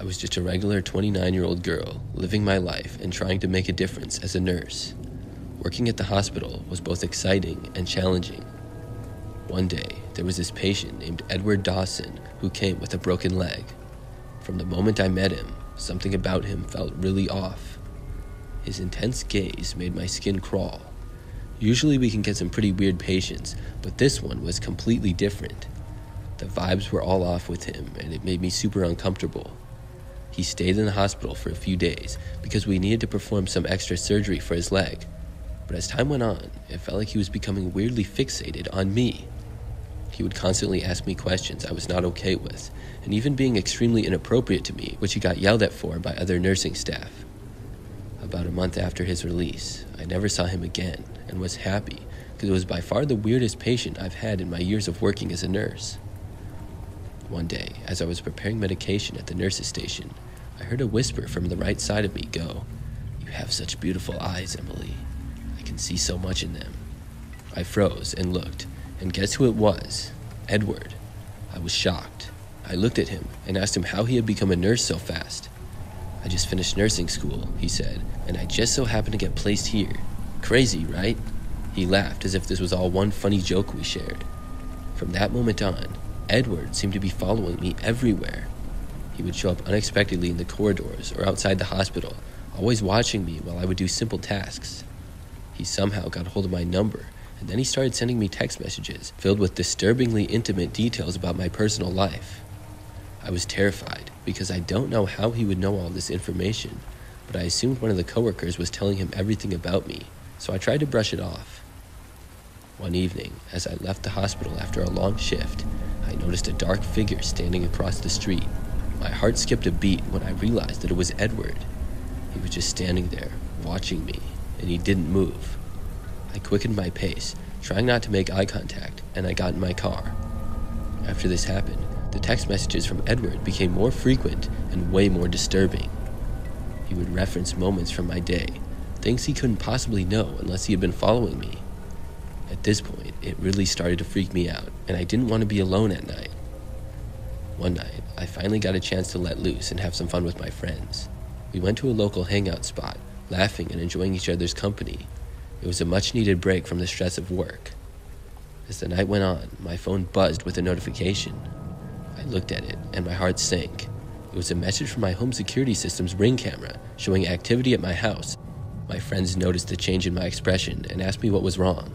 I was just a regular 29-year-old girl, living my life and trying to make a difference as a nurse. Working at the hospital was both exciting and challenging. One day, there was this patient named Edward Dawson who came with a broken leg. From the moment I met him, something about him felt really off. His intense gaze made my skin crawl. Usually we can get some pretty weird patients, but this one was completely different. The vibes were all off with him, and it made me super uncomfortable. He stayed in the hospital for a few days because we needed to perform some extra surgery for his leg. But as time went on, it felt like he was becoming weirdly fixated on me. He would constantly ask me questions I was not okay with, and even being extremely inappropriate to me, which he got yelled at for by other nursing staff. About a month after his release, I never saw him again and was happy because it was by far the weirdest patient I've had in my years of working as a nurse. One day, as I was preparing medication at the nurse's station, I heard a whisper from the right side of me go, "You have such beautiful eyes, Emily. I can see so much in them." I froze and looked, and guess who it was? Edward. I was shocked. I looked at him and asked him how he had become a nurse so fast. "I just finished nursing school," he said, "and I just so happened to get placed here. Crazy, right?" He laughed as if this was all one funny joke we shared. From that moment on, Edward seemed to be following me everywhere. He would show up unexpectedly in the corridors or outside the hospital, always watching me while I would do simple tasks. He somehow got hold of my number, and then he started sending me text messages filled with disturbingly intimate details about my personal life. I was terrified because I don't know how he would know all this information, but I assumed one of the coworkers was telling him everything about me, so I tried to brush it off. One evening, as I left the hospital after a long shift, I noticed a dark figure standing across the street. My heart skipped a beat when I realized that it was Edward. He was just standing there, watching me, and he didn't move. I quickened my pace, trying not to make eye contact, and I got in my car. After this happened, the text messages from Edward became more frequent and way more disturbing. He would reference moments from my day, things he couldn't possibly know unless he had been following me. At this point, it really started to freak me out, and I didn't want to be alone at night. One night, I finally got a chance to let loose and have some fun with my friends. We went to a local hangout spot, laughing and enjoying each other's company. It was a much-needed break from the stress of work. As the night went on, my phone buzzed with a notification. I looked at it, and my heart sank. It was a message from my home security system's Ring camera, showing activity at my house. My friends noticed the change in my expression and asked me what was wrong.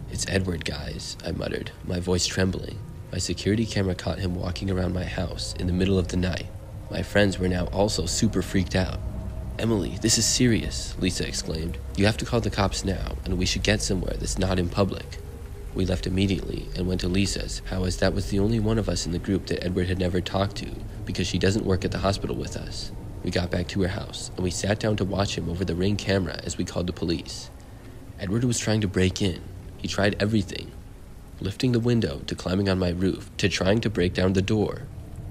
"It's Edward, guys," I muttered, my voice trembling. My security camera caught him walking around my house in the middle of the night. My friends were now also super freaked out. "Emily, this is serious," Lisa exclaimed. "You have to call the cops now, and we should get somewhere that's not in public." We left immediately and went to Lisa's, as that was the only one of us in the group that Edward had never talked to, because she doesn't work at the hospital with us. We got back to her house, and we sat down to watch him over the Ring camera as we called the police. Edward was trying to break in. He tried everything, lifting the window to climbing on my roof to trying to break down the door.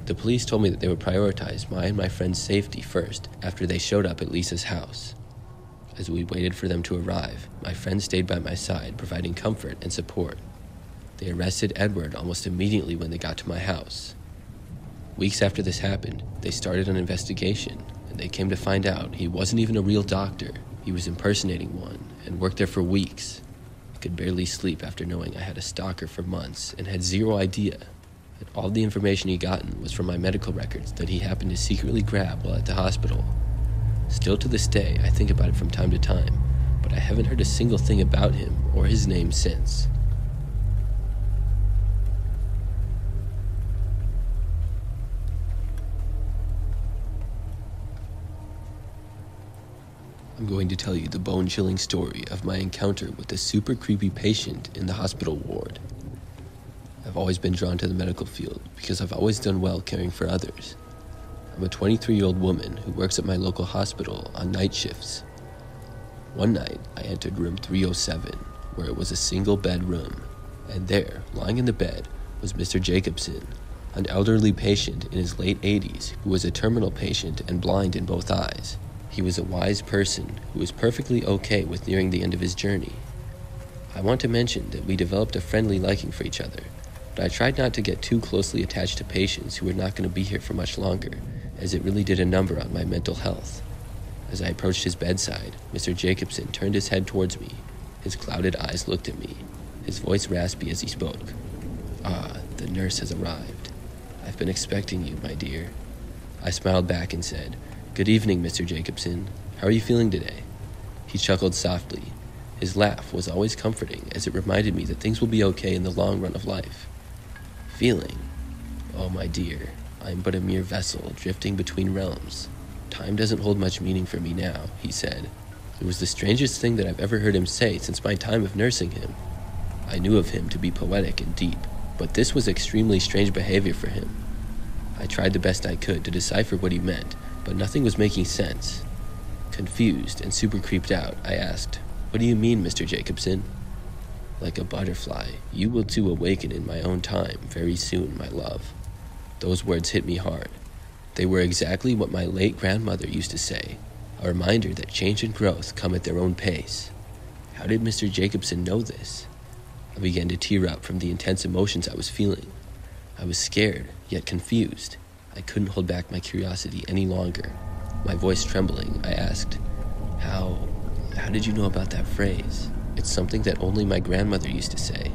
The police told me that they would prioritize my and my friend's safety first after they showed up at Lisa's house. As we waited for them to arrive, my friend stayed by my side, providing comfort and support. They arrested Edward almost immediately when they got to my house. Weeks after this happened, they started an investigation, and they came to find out he wasn't even a real doctor. He was impersonating one and worked there for weeks. I could barely sleep after knowing I had a stalker for months and had zero idea that all the information he'd gotten was from my medical records that he happened to secretly grab while at the hospital. Still to this day, I think about it from time to time, but I haven't heard a single thing about him or his name since. I'm going to tell you the bone-chilling story of my encounter with a super creepy patient in the hospital ward. I've always been drawn to the medical field because I've always done well caring for others. I'm a 23-year-old woman who works at my local hospital on night shifts. One night, I entered room 307, where it was a single-bed room, and there, lying in the bed, was Mr. Jacobson, an elderly patient in his late 80s who was a terminal patient and blind in both eyes. He was a wise person who was perfectly okay with nearing the end of his journey. I want to mention that we developed a friendly liking for each other, but I tried not to get too closely attached to patients who were not going to be here for much longer, as it really did a number on my mental health. As I approached his bedside, Mr. Jacobson turned his head towards me. His clouded eyes looked at me, his voice raspy as he spoke. "Ah, the nurse has arrived. I've been expecting you, my dear." I smiled back and said, "Good evening, Mr. Jacobson. How are you feeling today?" He chuckled softly. His laugh was always comforting, as it reminded me that things will be okay in the long run of life. "Feeling? Oh, my dear, I am but a mere vessel drifting between realms. Time doesn't hold much meaning for me now," he said. It was the strangest thing that I've ever heard him say since my time of nursing him. I knew of him to be poetic and deep, but this was extremely strange behavior for him. I tried the best I could to decipher what he meant, but nothing was making sense. Confused and super creeped out, I asked, "What do you mean, Mr. Jacobson?" "Like a butterfly, you will too awaken in my own time very soon, my love." Those words hit me hard. They were exactly what my late grandmother used to say, a reminder that change and growth come at their own pace. How did Mr. Jacobson know this? I began to tear up from the intense emotions I was feeling. I was scared, yet confused. I couldn't hold back my curiosity any longer. My voice trembling, I asked, How did you know about that phrase? It's something that only my grandmother used to say."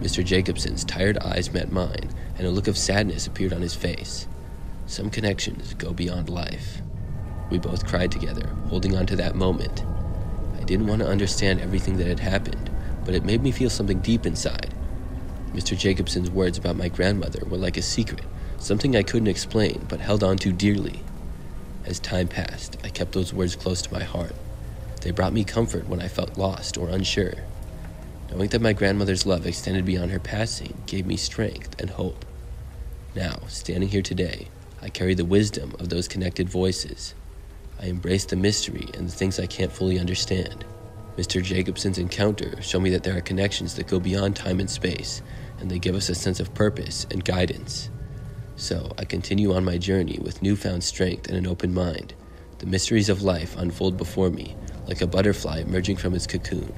Mr. Jacobson's tired eyes met mine, and a look of sadness appeared on his face. Some connections go beyond life. We both cried together, holding on to that moment. I didn't want to understand everything that had happened, but it made me feel something deep inside. Mr. Jacobson's words about my grandmother were like a secret, something I couldn't explain but held on to dearly. As time passed, I kept those words close to my heart. They brought me comfort when I felt lost or unsure. Knowing that my grandmother's love extended beyond her passing gave me strength and hope. Now, standing here today, I carry the wisdom of those connected voices. I embrace the mystery and the things I can't fully understand. Mr. Jacobson's encounter showed me that there are connections that go beyond time and space, and they give us a sense of purpose and guidance. So I continue on my journey with newfound strength and an open mind. The mysteries of life unfold before me, like a butterfly emerging from its cocoon.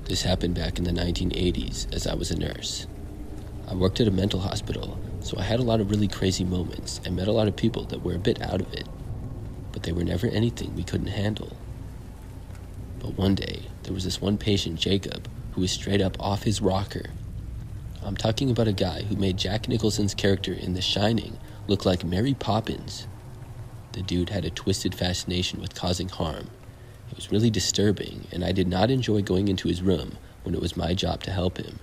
This happened back in the 1980s as I was a nurse. I worked at a mental hospital, so I had a lot of really crazy moments and met a lot of people that were a bit out of it, but they were never anything we couldn't handle. But one day, there was this one patient, Jacob, who was straight up off his rocker. I'm talking about a guy who made Jack Nicholson's character in The Shining look like Mary Poppins. The dude had a twisted fascination with causing harm. It was really disturbing, and I did not enjoy going into his room when it was my job to help him.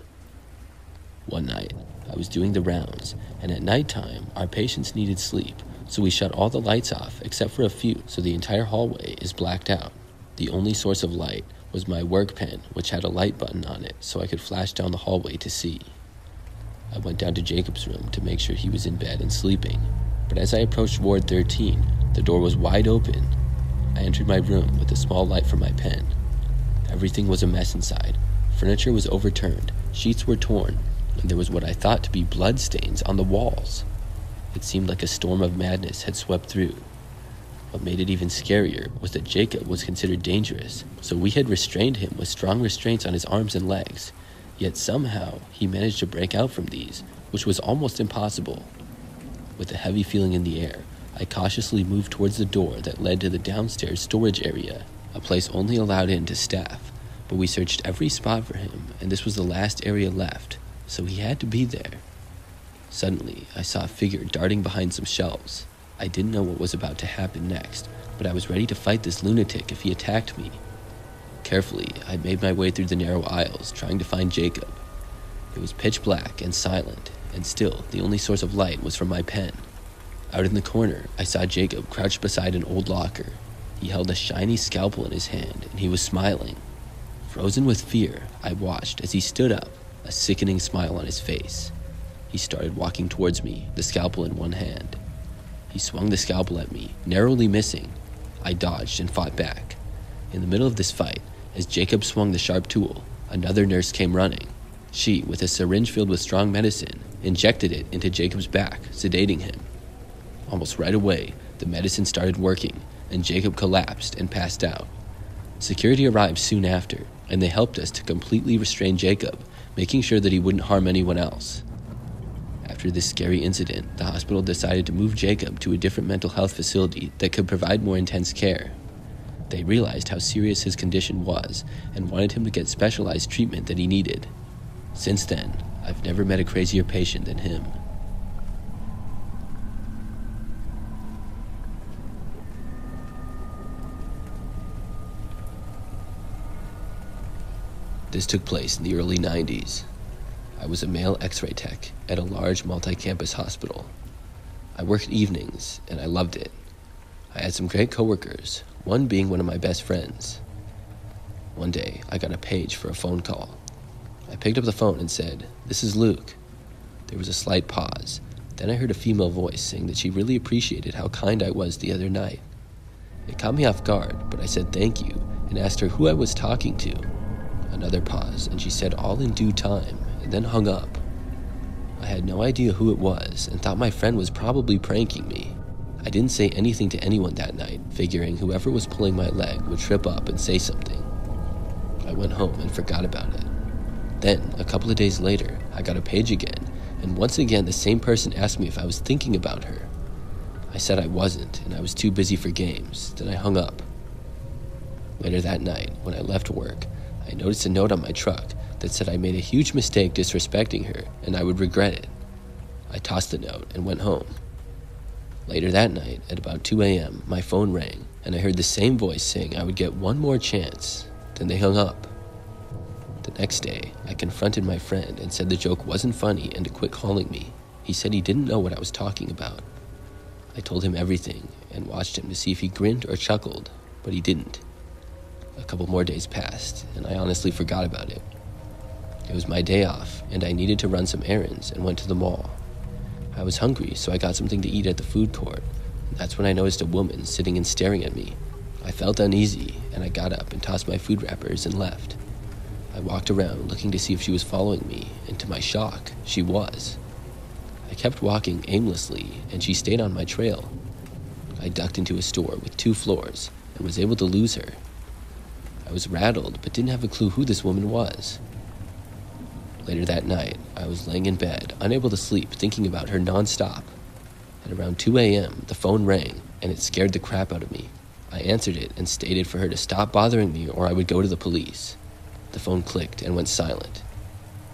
One night, I was doing the rounds, and at nighttime, our patients needed sleep, so we shut all the lights off except for a few, so the entire hallway is blacked out. The only source of light was my work pen, which had a light button on it, so I could flash down the hallway to see. I went down to Jacob's room to make sure he was in bed and sleeping, but as I approached Ward 13, the door was wide open. I entered my room with a small light from my pen. Everything was a mess inside. Furniture was overturned, sheets were torn, and there was what I thought to be blood stains on the walls. It seemed like a storm of madness had swept through. What made it even scarier was that Jacob was considered dangerous, so we had restrained him with strong restraints on his arms and legs. Yet somehow, he managed to break out from these, which was almost impossible. With a heavy feeling in the air, I cautiously moved towards the door that led to the downstairs storage area, a place only allowed in to staff, but we searched every spot for him, and this was the last area left, so he had to be there. Suddenly, I saw a figure darting behind some shelves. I didn't know what was about to happen next, but I was ready to fight this lunatic if he attacked me. Carefully, I made my way through the narrow aisles, trying to find Jacob. It was pitch black and silent, and still, the only source of light was from my pen. Out in the corner, I saw Jacob crouched beside an old locker. He held a shiny scalpel in his hand, and he was smiling. Frozen with fear, I watched as he stood up, a sickening smile on his face. He started walking towards me, the scalpel in one hand. He swung the scalpel at me, narrowly missing. I dodged and fought back. In the middle of this fight, as Jacob swung the sharp tool, another nurse came running. She, with a syringe filled with strong medicine, injected it into Jacob's back, sedating him. Almost right away, the medicine started working, and Jacob collapsed and passed out. Security arrived soon after, and they helped us to completely restrain Jacob, making sure that he wouldn't harm anyone else. After this scary incident, the hospital decided to move Jacob to a different mental health facility that could provide more intense care. They realized how serious his condition was and wanted him to get specialized treatment that he needed. Since then, I've never met a crazier patient than him. This took place in the early 90s. I was a male x-ray tech at a large multi-campus hospital. I worked evenings, and I loved it. I had some great coworkers, one being one of my best friends. One day, I got a page for a phone call. I picked up the phone and said, "This is Luke." There was a slight pause. Then I heard a female voice saying that she really appreciated how kind I was the other night. It caught me off guard, but I said thank you and asked her who I was talking to. Another pause, and she said all in due time, and then hung up. I had no idea who it was and thought my friend was probably pranking me. I didn't say anything to anyone that night, figuring whoever was pulling my leg would trip up and say something. I went home and forgot about it. Then, a couple of days later, I got a page again, and once again the same person asked me if I was thinking about her. I said I wasn't, and I was too busy for games. Then I hung up. Later that night, when I left work, I noticed a note on my truck that said I made a huge mistake disrespecting her and I would regret it. I tossed the note and went home. Later that night, at about 2 a.m., my phone rang and I heard the same voice saying I would get one more chance. Then they hung up. The next day, I confronted my friend and said the joke wasn't funny and to quit calling me. He said he didn't know what I was talking about. I told him everything and watched him to see if he grinned or chuckled, but he didn't. A couple more days passed, and I honestly forgot about it. It was my day off, and I needed to run some errands and went to the mall. I was hungry, so I got something to eat at the food court. That's when I noticed a woman sitting and staring at me. I felt uneasy, and I got up and tossed my food wrappers and left. I walked around looking to see if she was following me, and to my shock, she was. I kept walking aimlessly, and she stayed on my trail. I ducked into a store with 2 floors and was able to lose her. I was rattled, but didn't have a clue who this woman was. Later that night, I was laying in bed, unable to sleep, thinking about her nonstop. At around 2 a.m., the phone rang, and it scared the crap out of me. I answered it and stated for her to stop bothering me or I would go to the police. The phone clicked and went silent.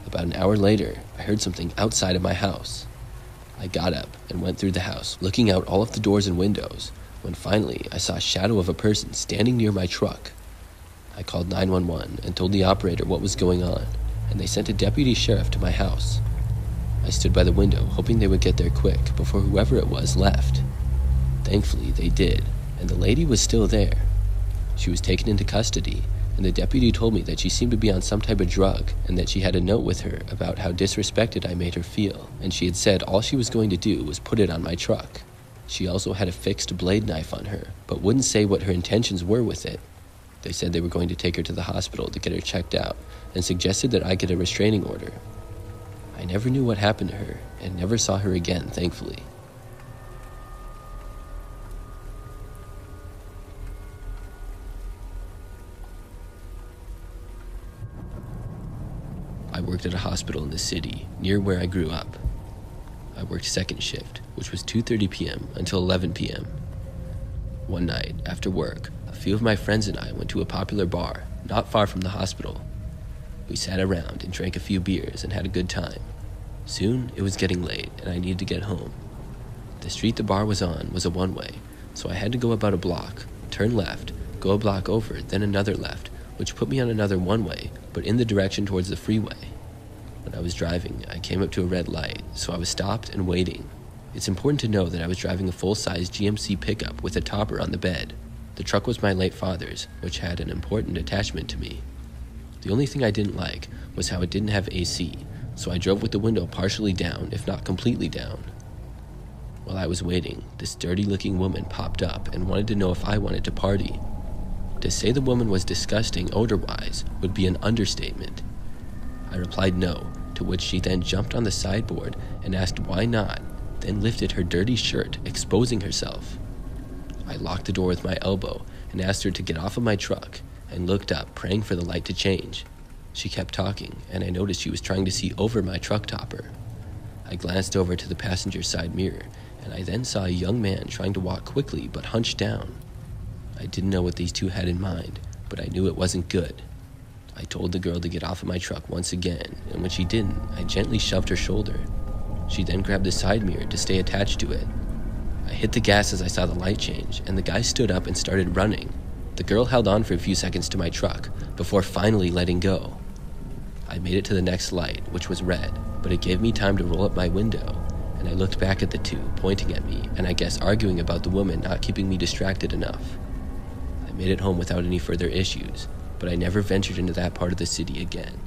About an hour later, I heard something outside of my house. I got up and went through the house, looking out all of the doors and windows, when finally I saw a shadow of a person standing near my truck. I called 911 and told the operator what was going on, and they sent a deputy sheriff to my house. I stood by the window, hoping they would get there quick before whoever it was left. Thankfully, they did, and the lady was still there. She was taken into custody, and the deputy told me that she seemed to be on some type of drug and that she had a note with her about how disrespected I made her feel, and she had said all she was going to do was put it on my truck. She also had a fixed blade knife on her, but wouldn't say what her intentions were with it. They said they were going to take her to the hospital to get her checked out and suggested that I get a restraining order. I never knew what happened to her and never saw her again, thankfully. I worked at a hospital in the city near where I grew up. I worked second shift, which was 2:30 p.m. until 11 p.m. One night, after work, a few of my friends and I went to a popular bar not far from the hospital. We sat around and drank a few beers and had a good time. Soon, it was getting late and I needed to get home. The street the bar was on was a one-way, so I had to go about a block, turn left, go a block over, then another left, which put me on another one-way, but in the direction towards the freeway. When I was driving, I came up to a red light, so I was stopped and waiting. It's important to know that I was driving a full-size GMC pickup with a topper on the bed. The truck was my late father's, which had an important attachment to me. The only thing I didn't like was how it didn't have AC, so I drove with the window partially down, if not completely down. While I was waiting, this dirty-looking woman popped up and wanted to know if I wanted to party. To say the woman was disgusting odor-wise would be an understatement. I replied no, to which she then jumped on the sideboard and asked why not, then lifted her dirty shirt, exposing herself. I locked the door with my elbow and asked her to get off of my truck, and looked up, praying for the light to change. She kept talking, and I noticed she was trying to see over my truck topper. I glanced over to the passenger side mirror, and I then saw a young man trying to walk quickly but hunched down. I didn't know what these two had in mind, but I knew it wasn't good. I told the girl to get off of my truck once again, and when she didn't, I gently shoved her shoulder. She then grabbed the side mirror to stay attached to it. I hit the gas as I saw the light change, and the guy stood up and started running. The girl held on for a few seconds to my truck, before finally letting go. I made it to the next light, which was red, but it gave me time to roll up my window, and I looked back at the two, pointing at me, and I guess arguing about the woman not keeping me distracted enough. I made it home without any further issues, but I never ventured into that part of the city again.